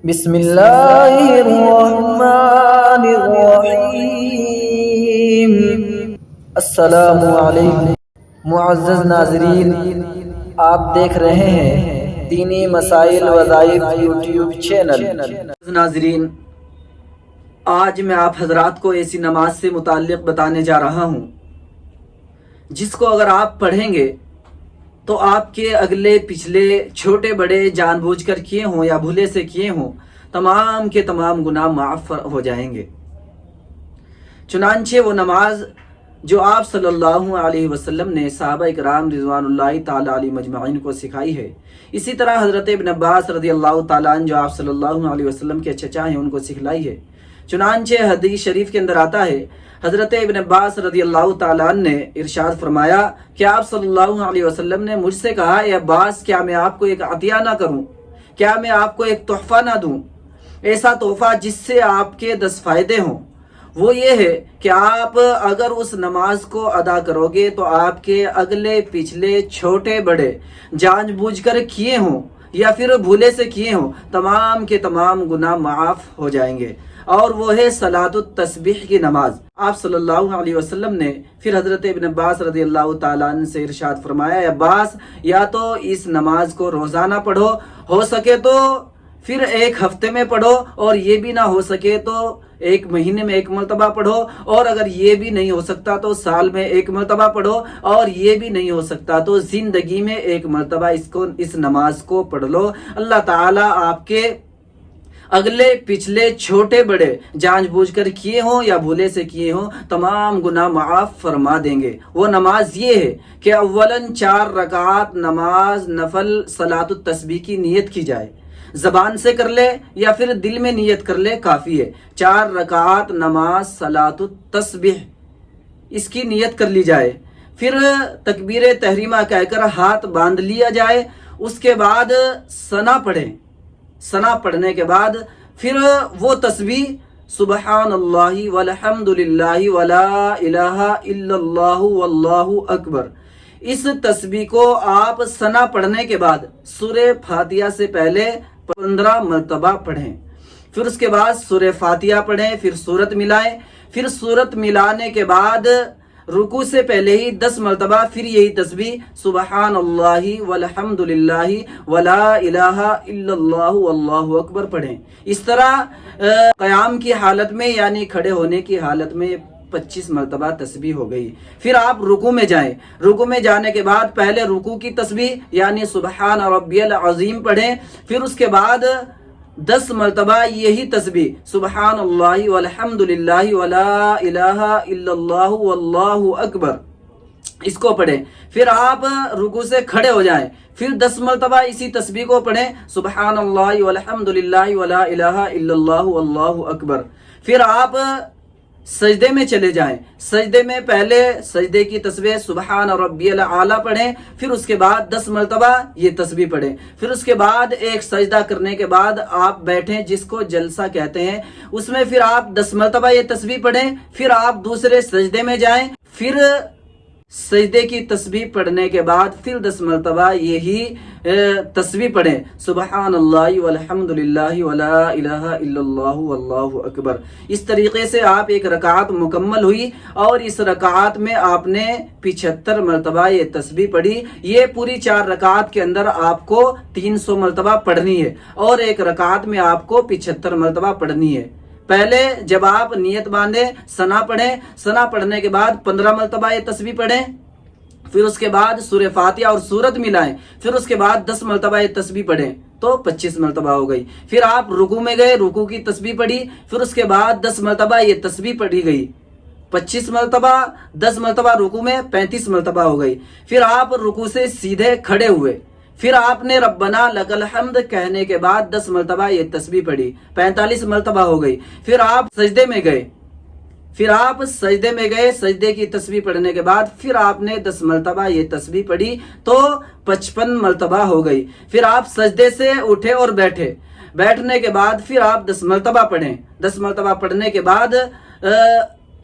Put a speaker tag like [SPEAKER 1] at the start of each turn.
[SPEAKER 1] بسم اللہ الرحمن الرحیم۔ السلام علیکم معزز ناظرین، آپ دیکھ رہے ہیں دینی مسائل وظائف یوٹیوب چینل۔
[SPEAKER 2] ناظرین، آج میں آپ حضرات کو ایسی نماز سے متعلق بتانے جا رہا ہوں جس کو اگر آپ پڑھیں گے تو آپ کے اگلے پچھلے چھوٹے بڑے جان بوجھ کر کیے ہوں یا بھولے سے کیے ہوں تمام کے تمام گناہ معاف ہو جائیں گے۔ چنانچہ وہ نماز جو آپ صلی اللہ علیہ وسلم نے صحابہ اکرام رضوان اللہ تعالی علیہ مجمعین کو سکھائی ہے، اسی طرح حضرت ابن عباس رضی اللہ تعالیٰ عنہ جو آپ صلی اللہ علیہ وسلم کے چچا ہیں ان کو سکھلائی ہے۔ چنانچہ حدیث شریف کے اندر آتا ہے، حضرت ابن عباس رضی اللہ تعالیٰ عنہ نے ارشاد فرمایا کہ آپ صلی اللہ علیہ وسلم نے مجھ سے کہا، اے عباس کیا میں آپ کو ایک عطیہ نہ کروں، کیا میں آپ کو ایک تحفہ نہ دوں، ایسا تحفہ جس سے آپ کے 10 فائدے ہوں؟ وہ یہ ہے کہ آپ اگر اس نماز کو ادا کرو گے تو آپ کے اگلے پچھلے چھوٹے بڑے جان بوجھ کر کیے ہوں یا پھر بھولے سے کیے ہوں تمام کے تمام گناہ معاف ہو جائیں گے، اور وہ ہے صلاۃ التسبیح کی نماز۔ آپ صلی اللہ علیہ وسلم نے پھر حضرت ابن عباس رضی اللہ تعالیٰ عنہ سے ارشاد فرمایا، عباس یا تو اس نماز کو روزانہ پڑھو، ہو سکے تو پھر ایک ہفتے میں پڑھو، اور یہ بھی نہ ہو سکے تو ایک مہینے میں ایک مرتبہ پڑھو، اور اگر یہ بھی نہیں ہو سکتا تو سال میں ایک مرتبہ پڑھو، اور یہ بھی نہیں ہو سکتا تو زندگی میں ایک مرتبہ اس نماز کو پڑھ لو۔ اللہ تعالیٰ آپ کے اگلے پچھلے چھوٹے بڑے جان بوجھ کر کیے ہوں یا بھولے سے کیے ہوں تمام گناہ معاف فرما دیں گے۔ وہ نماز یہ ہے کہ اولاً 4 رکعات نماز نفل صلاۃ التسبیح کی نیت کی جائے، زبان سے کر لے یا پھر دل میں نیت کر لے کافی ہے۔ 4 رکعات نماز صلاۃ التسبیح اس کی نیت کر لی جائے، پھر تکبیر تحریمہ کہہ کر ہاتھ باندھ لیا جائے، اس کے بعد ثنا پڑھیں، ثنا پڑھنے کے بعد پھر وہ تسبیح سبحان اللہ والحمد للہ ولا الہ الا اللہ واللہ اکبر، اس تسبیح کو آپ ثنا پڑھنے کے بعد سورہ فاتحہ سے پہلے 15 مرتبہ پڑھیں، پھر اس کے بعد سورہ فاتحہ پڑھیں، پھر سورت ملائیں، پھر سورت ملانے کے بعد رکوع سے پہلے ہی 10 مرتبہ پھر یہی تسبیح سبحان اللہ والحمد للہ ولا الہ الا اللہ واللہ اکبر پڑھیں۔ اس طرح قیام کی حالت میں یعنی کھڑے ہونے کی حالت میں 25 مرتبہ تسبیح ہو گئی۔ پھر آپ رکوع میں جائیں، رکوع میں جانے کے بعد پہلے رکوع کی تسبیح یعنی سبحان ربی العظیم پڑھیں، پھر اس کے بعد 10 مرتبہ یہی تسبیح سبحان اللہ والحمد للہ ولا الہ الا اللہ واللہ اکبر اس کو پڑھیں، پھر آپ رکوع سے کھڑے ہو جائیں، پھر 10 مرتبہ اسی تسبیح کو پڑھیں سبحان اللہ والحمد للہ ولا الہ الا اللہ واللہ اکبر، پھر آپ سجدے میں چلے جائیں، سجدے میں پہلے سجدے کی تسبیح سبحان ربی الاعلیٰ پڑھیں، پھر اس کے بعد 10 مرتبہ یہ تسبیح پڑھیں، پھر اس کے بعد ایک سجدہ کرنے کے بعد آپ بیٹھیں جس کو جلسہ کہتے ہیں، اس میں پھر آپ 10 مرتبہ یہ تسبیح پڑھیں، پھر آپ دوسرے سجدے میں جائیں، پھر سجدے کی تسبیح پڑھنے کے بعد پھر 10 مرتبہ یہی تسبیح پڑھیں سبحان اللہ والحمد للہ ولا الہ الا اللہ واللہ اکبر۔ اس طریقے سے آپ ایک رکعت مکمل ہوئی، اور اس رکعت میں آپ نے 75 مرتبہ یہ تسبیح پڑھی۔ یہ پوری 4 رکعت کے اندر آپ کو 300 مرتبہ پڑھنی ہے، اور ایک رکعت میں آپ کو 75 مرتبہ پڑھنی ہے۔ پہلے جب آپ نیت باندھیں ثنا پڑھیں، ثنا پڑھنے کے بعد 15 مرتبہ یہ تسبیح پڑھیں، پھر اس کے بعد سورہ فاتحہ اور سورت ملائیں، پھر اس کے بعد 10 مرتبہ یہ تسبیح پڑھیں تو 25 مرتبہ ہو گئی۔ پھر آپ رکوع میں گئے، رکوع کی تسبیح پڑھی، پھر اس کے بعد 10 مرتبہ یہ تسبیح پڑھی گئی، 25 مرتبہ 10 مرتبہ رکوع میں 35 مرتبہ ہو گئی۔ پھر آپ رکوع سے سیدھے کھڑے ہوئے، پھر آپ نے ربنا لک الحمد کہنے کے بعد 10 مرتبہ یہ تسبیح پڑھی، 45 مرتبہ ہو گئی۔ پھر آپ سجدے میں گئے، سجدے کی تسبیح پڑھنے کے بعد پھر آپ نے 10 مرتبہ یہ تسبیح پڑھی تو 55 مرتبہ ہو گئی۔ پھر آپ سجدے سے اٹھے اور بیٹھنے کے بعد پھر آپ 10 مرتبہ پڑھیں، 10 مرتبہ پڑھنے کے بعد